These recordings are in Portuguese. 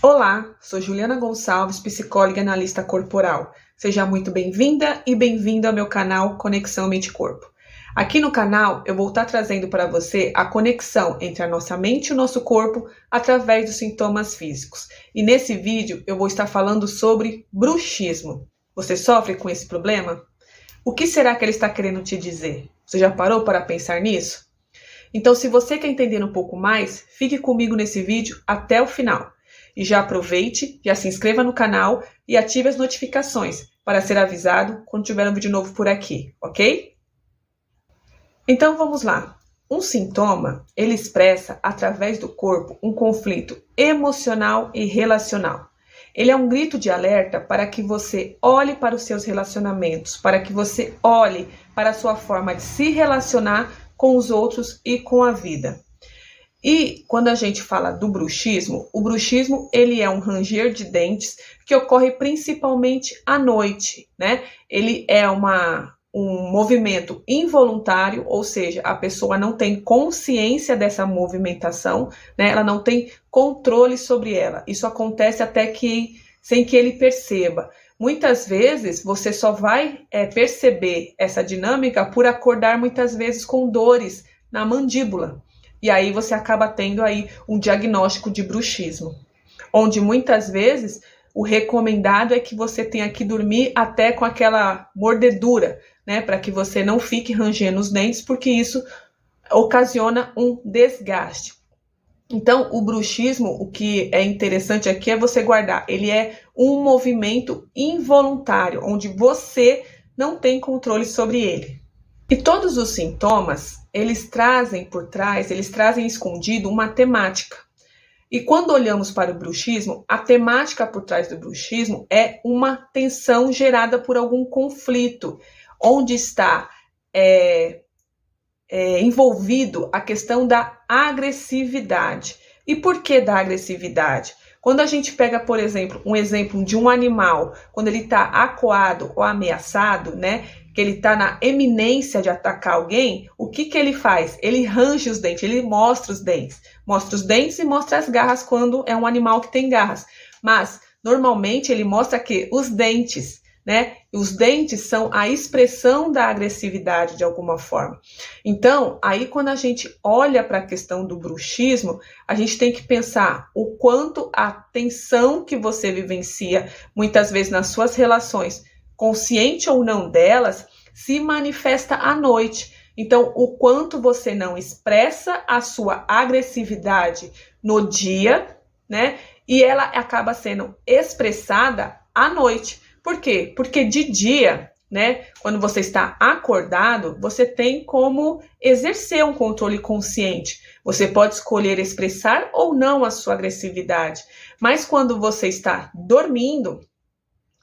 Olá, sou Juliana Gonçalves, psicóloga e analista corporal. Seja muito bem-vinda e bem-vindo ao meu canal Conexão Mente Corpo. Aqui no canal eu vou estar trazendo para você a conexão entre a nossa mente e o nosso corpo através dos sintomas físicos. E nesse vídeo eu vou estar falando sobre bruxismo. Você sofre com esse problema? O que será que ele está querendo te dizer? Você já parou para pensar nisso? Então, se você quer entender um pouco mais, fique comigo nesse vídeo até o final. E já aproveite, já se inscreva no canal e ative as notificações para ser avisado quando tiver um vídeo novo por aqui, ok? Então vamos lá. Um sintoma, ele expressa através do corpo um conflito emocional e relacional. Ele é um grito de alerta para que você olhe para os seus relacionamentos, para que você olhe para a sua forma de se relacionar com os outros e com a vida. E quando a gente fala do bruxismo, o bruxismo ele é um ranger de dentes que ocorre principalmente à noite, né? Ele é um movimento involuntário, ou seja, a pessoa não tem consciência dessa movimentação, né? Ela não tem controle sobre ela. Isso acontece até que sem que ele perceba. Muitas vezes você só vai perceber essa dinâmica por acordar muitas vezes com dores na mandíbula. E aí você acaba tendo aí um diagnóstico de bruxismo, onde muitas vezes o recomendado é que você tenha que dormir até com aquela mordedura, né, para que você não fique rangendo os dentes, porque isso ocasiona um desgaste. Então, o bruxismo, o que é interessante aqui é você guardar, ele é um movimento involuntário, onde você não tem controle sobre ele. E todos os sintomas, eles trazem por trás, eles trazem escondido uma temática. E quando olhamos para o bruxismo, a temática por trás do bruxismo é uma tensão gerada por algum conflito, onde está envolvido a questão da agressividade. E por que da agressividade? Quando a gente pega, por exemplo, um exemplo de um animal, quando ele está acuado ou ameaçado, né, que ele está na eminência de atacar alguém, o que ele faz? Ele range os dentes, ele mostra os dentes. Mostra os dentes e mostra as garras quando é um animal que tem garras. Mas, normalmente, ele mostra que os dentes, né? Os dentes são a expressão da agressividade de alguma forma. Então, aí quando a gente olha para a questão do bruxismo, a gente tem que pensar o quanto a tensão que você vivencia, muitas vezes nas suas relações, consciente ou não delas, se manifesta à noite. Então, o quanto você não expressa a sua agressividade no dia, né? E ela acaba sendo expressada à noite. Por quê? Porque de dia, né, quando você está acordado, você tem como exercer um controle consciente. Você pode escolher expressar ou não a sua agressividade. Mas quando você está dormindo,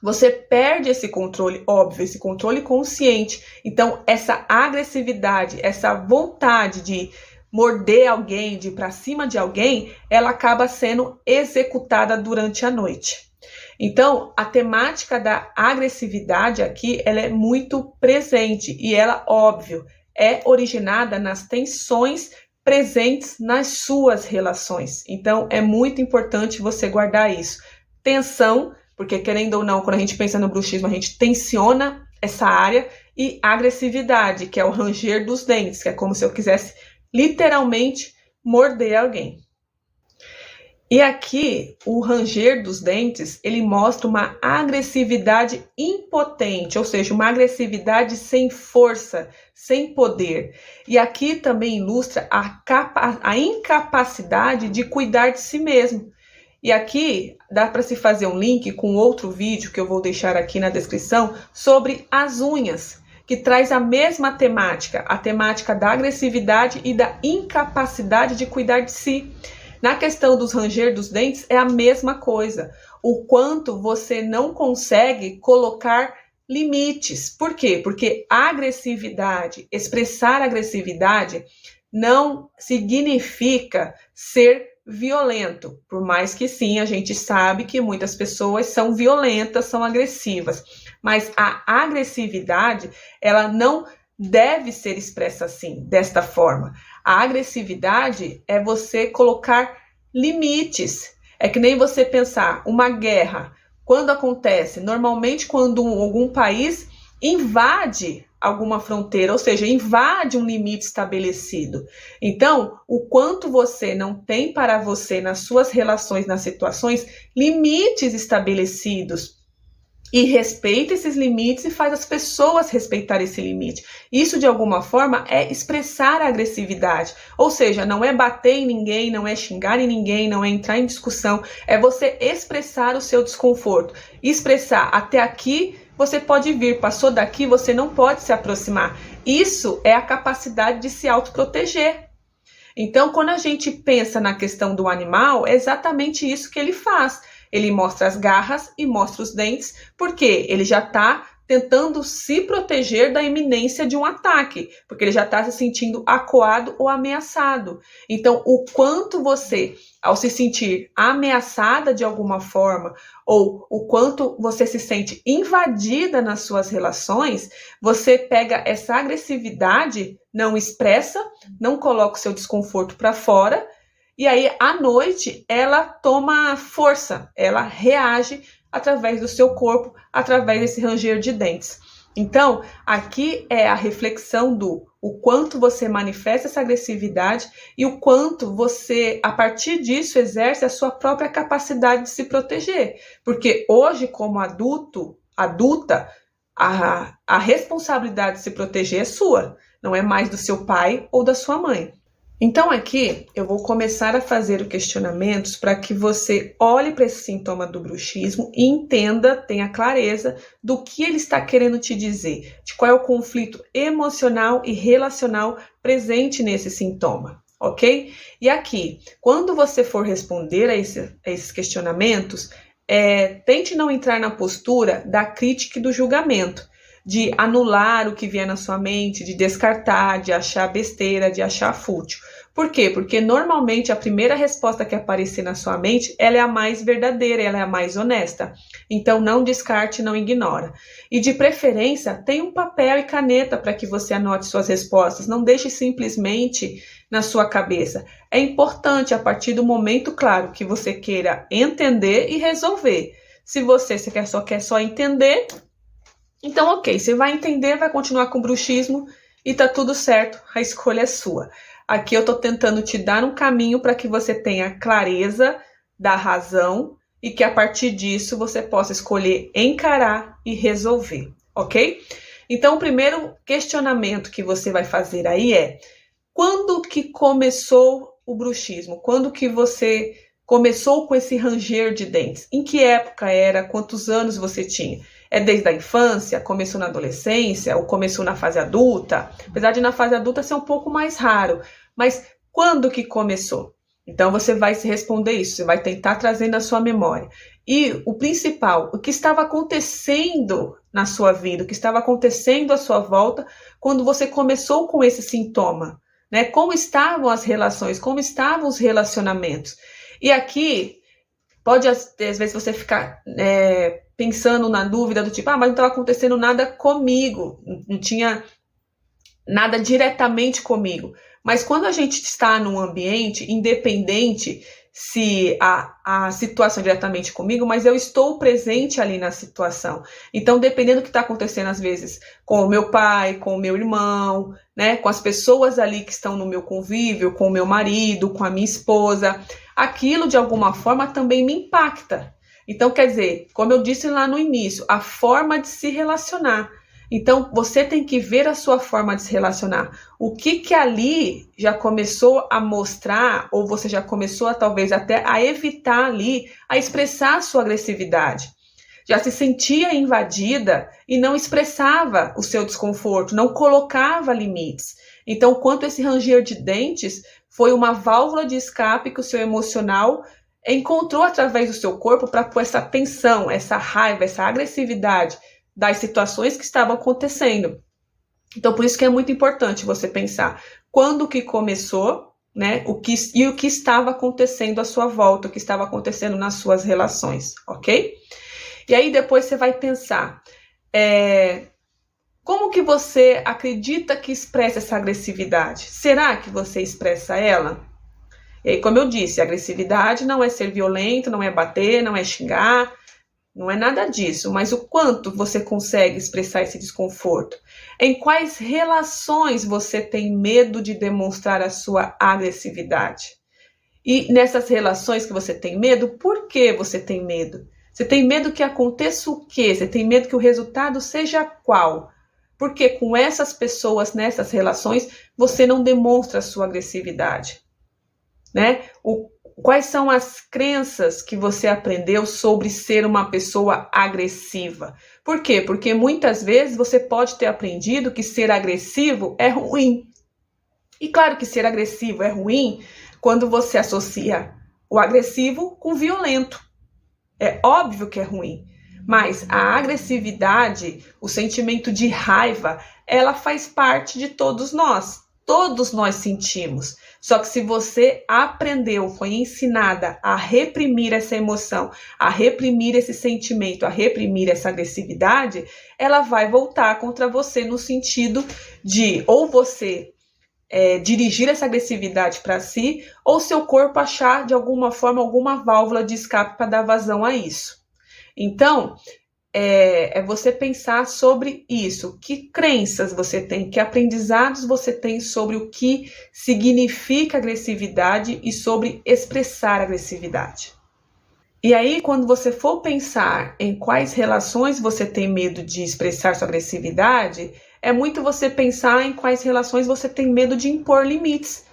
você perde esse controle, óbvio, esse controle consciente. Então, essa agressividade, essa vontade de morder alguém, de ir para cima de alguém, ela acaba sendo executada durante a noite. Então, a temática da agressividade aqui, ela é muito presente e ela, óbvio, é originada nas tensões presentes nas suas relações. Então, é muito importante você guardar isso. Tensão, porque querendo ou não, quando a gente pensa no bruxismo, a gente tensiona essa área, e agressividade, que é o ranger dos dentes, que é como se eu quisesse literalmente morder alguém. E aqui, o ranger dos dentes, ele mostra uma agressividade impotente, ou seja, uma agressividade sem força, sem poder. E aqui também ilustra a incapacidade de cuidar de si mesmo. E aqui dá para se fazer um link com outro vídeo que eu vou deixar aqui na descrição sobre as unhas, que traz a mesma temática, a temática da agressividade e da incapacidade de cuidar de si. Na questão dos ranger dos dentes é a mesma coisa. O quanto você não consegue colocar limites. Por quê? Porque agressividade, expressar agressividade não significa ser violento. Por mais que sim, a gente sabe que muitas pessoas são violentas, são agressivas. Mas a agressividade, ela não deve ser expressa assim, desta forma. A agressividade é você colocar limites, É que nem você pensar, uma guerra, quando acontece? Normalmente quando algum país invade alguma fronteira, ou seja, invade um limite estabelecido. Então, o quanto você não tem para você nas suas relações, nas situações, limites estabelecidos, e respeita esses limites e faz as pessoas respeitar esse limite. Isso, de alguma forma, é expressar a agressividade. Ou seja, não é bater em ninguém, não é xingar em ninguém, não é entrar em discussão, é você expressar o seu desconforto. Expressar, até aqui você pode vir, passou daqui, você não pode se aproximar. Isso é a capacidade de se autoproteger. Então, quando a gente pensa na questão do animal, é exatamente isso que ele faz. Ele mostra as garras e mostra os dentes, porque ele já está tentando se proteger da iminência de um ataque, porque ele já está se sentindo acuado ou ameaçado. Então, o quanto você, ao se sentir ameaçada de alguma forma, ou o quanto você se sente invadida nas suas relações, você pega essa agressividade, não expressa, não coloca o seu desconforto para fora, e aí, à noite, ela toma força, ela reage através do seu corpo, através desse ranger de dentes. Então, aqui é a reflexão do o quanto você manifesta essa agressividade e o quanto você, a partir disso, exerce a sua própria capacidade de se proteger. Porque hoje, como adulta, a responsabilidade de se proteger é sua, não é mais do seu pai ou da sua mãe. Então aqui eu vou começar a fazer questionamentos para que você olhe para esse sintoma do bruxismo e entenda, tenha clareza do que ele está querendo te dizer, de qual é o conflito emocional e relacional presente nesse sintoma, ok? E aqui, quando você for responder a esses questionamentos, tente não entrar na postura da crítica e do julgamento, de anular o que vier na sua mente, de descartar, de achar besteira, de achar fútil. Por quê? Porque normalmente a primeira resposta que aparecer na sua mente, ela é a mais verdadeira, ela é a mais honesta. Então não descarte, não ignora. E de preferência, tenha um papel e caneta para que você anote suas respostas, não deixe simplesmente na sua cabeça. É importante a partir do momento, claro, que você queira entender e resolver. Se você quer só entender, então, ok, você vai entender, vai continuar com o bruxismo e tá tudo certo, a escolha é sua. Aqui eu tô tentando te dar um caminho para que você tenha clareza da razão e que a partir disso você possa escolher encarar e resolver, ok? Então, o primeiro questionamento que você vai fazer aí é: quando que começou o bruxismo? Quando que você começou com esse ranger de dentes? Em que época era? Quantos anos você tinha? É desde a infância? Começou na adolescência? Ou começou na fase adulta? Apesar de na fase adulta ser um pouco mais raro. Mas quando que começou? Então você vai se responder isso. Você vai tentar trazer na sua memória. E o principal, o que estava acontecendo na sua vida? O que estava acontecendo à sua volta quando você começou com esse sintoma? Né? Como estavam as relações? Como estavam os relacionamentos? E aqui, pode às vezes você ficar pensando na dúvida do tipo, mas não estava acontecendo nada comigo, não tinha nada diretamente comigo. Mas quando a gente está num ambiente, independente se a situação é diretamente comigo, mas eu estou presente ali na situação. Então, dependendo do que está acontecendo, às vezes, com o meu pai, com o meu irmão, né, com as pessoas ali que estão no meu convívio, com o meu marido, com a minha esposa, aquilo, de alguma forma, também me impacta. Então, quer dizer, como eu disse lá no início, a forma de se relacionar. Então, você tem que ver a sua forma de se relacionar. O que ali já começou a mostrar, ou você já começou a talvez até a evitar ali, a expressar a sua agressividade. Já se sentia invadida e não expressava o seu desconforto, não colocava limites. Então, quanto esse ranger de dentes foi uma válvula de escape que o seu emocional encontrou através do seu corpo para pôr essa tensão, essa raiva, essa agressividade das situações que estavam acontecendo. Então, por isso que é muito importante você pensar quando que começou, né, o que estava acontecendo à sua volta, o que estava acontecendo nas suas relações, ok? E aí depois você vai pensar, como que você acredita que expressa essa agressividade? Será que você expressa ela? E aí, como eu disse, agressividade não é ser violento, não é bater, não é xingar, não é nada disso, mas o quanto você consegue expressar esse desconforto? Em quais relações você tem medo de demonstrar a sua agressividade? E nessas relações que você tem medo, por que você tem medo? Você tem medo que aconteça o quê? Você tem medo que o resultado seja qual? Porque com essas pessoas, nessas relações, você não demonstra a sua agressividade, né? Quais são as crenças que você aprendeu sobre ser uma pessoa agressiva? Por quê? Porque muitas vezes você pode ter aprendido que ser agressivo é ruim. E claro que ser agressivo é ruim quando você associa o agressivo com violento. É óbvio que é ruim. Mas a agressividade, o sentimento de raiva, ela faz parte de todos nós. Todos nós sentimos. Só que se você aprendeu, foi ensinada a reprimir essa emoção, a reprimir esse sentimento, a reprimir essa agressividade, ela vai voltar contra você no sentido de ou você dirigir essa agressividade para si, ou seu corpo achar de alguma forma alguma válvula de escape para dar vazão a isso. Então, é você pensar sobre isso. Que crenças você tem, que aprendizados você tem sobre o que significa agressividade e sobre expressar agressividade. E aí, quando você for pensar em quais relações você tem medo de expressar sua agressividade, é muito você pensar em quais relações você tem medo de impor limites,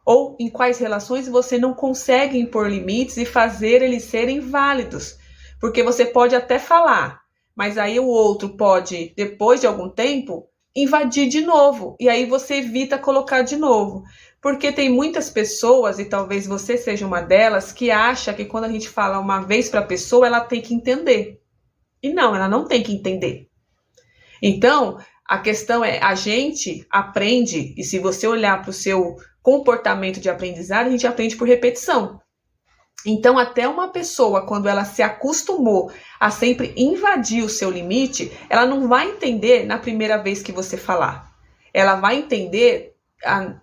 ou em quais relações você não consegue impor limites e fazer eles serem válidos. Porque você pode até falar, mas aí o outro pode, depois de algum tempo, invadir de novo. E aí você evita colocar de novo. Porque tem muitas pessoas, e talvez você seja uma delas, que acha que quando a gente fala uma vez para a pessoa, ela tem que entender. E não, ela não tem que entender. Então, a questão é, a gente aprende, e se você olhar para o seu comportamento de aprendizado, a gente aprende por repetição. Então, até uma pessoa, quando ela se acostumou a sempre invadir o seu limite, ela não vai entender na primeira vez que você falar. Ela vai entender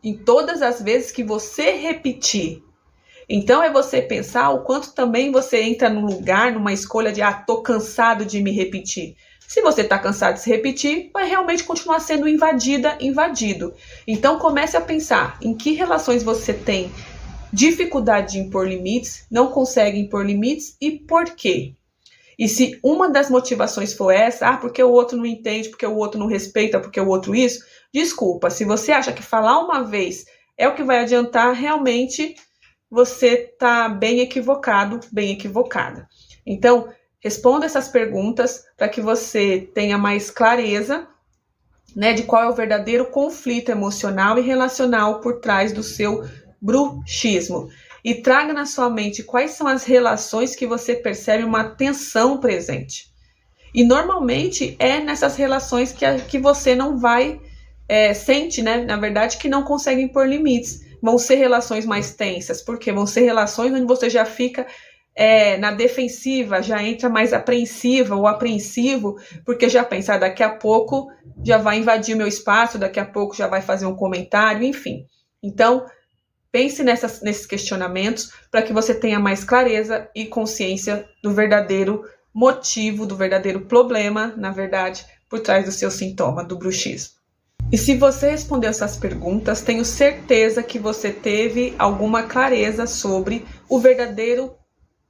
em todas as vezes que você repetir. Então, é você pensar o quanto também você entra num lugar, numa escolha de, tô cansado de me repetir. Se você está cansado de se repetir, vai realmente continuar sendo invadido. Então, comece a pensar em que relações você tem dificuldade de impor limites, não consegue impor limites e por quê? E se uma das motivações for essa, porque o outro não entende, porque o outro não respeita, porque o outro isso, desculpa, se você acha que falar uma vez é o que vai adiantar, realmente você está bem equivocado, bem equivocada. Então, responda essas perguntas para que você tenha mais clareza, né, de qual é o verdadeiro conflito emocional e relacional por trás do seu bruxismo. E traga na sua mente quais são as relações que você percebe uma tensão presente. E normalmente é nessas relações que você não vai, sente, né? Na verdade, que não consegue impor limites. Vão ser relações mais tensas, porque vão ser relações onde você já fica na defensiva, já entra mais apreensiva ou apreensivo, porque já pensa, daqui a pouco já vai invadir o meu espaço, daqui a pouco já vai fazer um comentário, enfim. Então, pense nesses questionamentos para que você tenha mais clareza e consciência do verdadeiro motivo, do verdadeiro problema, na verdade, por trás do seu sintoma do bruxismo. E se você respondeu essas perguntas, tenho certeza que você teve alguma clareza sobre o verdadeiro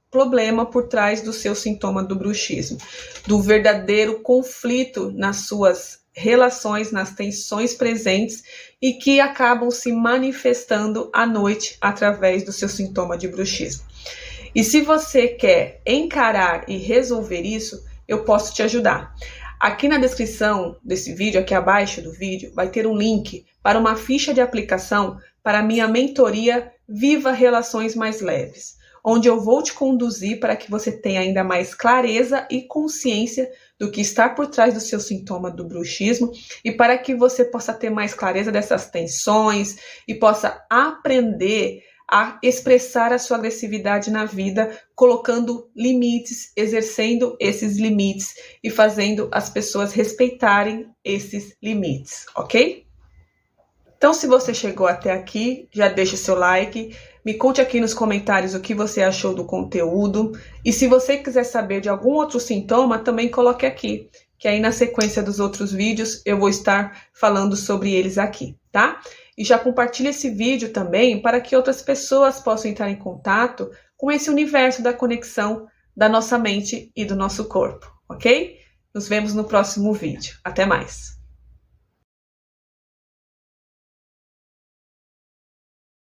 problema por trás do seu sintoma do bruxismo, do verdadeiro conflito nas suas relações, nas tensões presentes e que acabam se manifestando à noite através do seu sintoma de bruxismo. E se você quer encarar e resolver isso, eu posso te ajudar. Aqui na descrição desse vídeo, aqui abaixo do vídeo, vai ter um link para uma ficha de aplicação para a minha mentoria Viva Relações Mais Leves, onde eu vou te conduzir para que você tenha ainda mais clareza e consciência do que está por trás do seu sintoma do bruxismo e para que você possa ter mais clareza dessas tensões e possa aprender a expressar a sua agressividade na vida, colocando limites, exercendo esses limites e fazendo as pessoas respeitarem esses limites, ok? Então, se você chegou até aqui, já deixa o seu like, me conte aqui nos comentários o que você achou do conteúdo. E se você quiser saber de algum outro sintoma, também coloque aqui, que aí na sequência dos outros vídeos eu vou estar falando sobre eles aqui, tá? E já compartilhe esse vídeo também para que outras pessoas possam entrar em contato com esse universo da conexão da nossa mente e do nosso corpo, ok? Nos vemos no próximo vídeo. Até mais!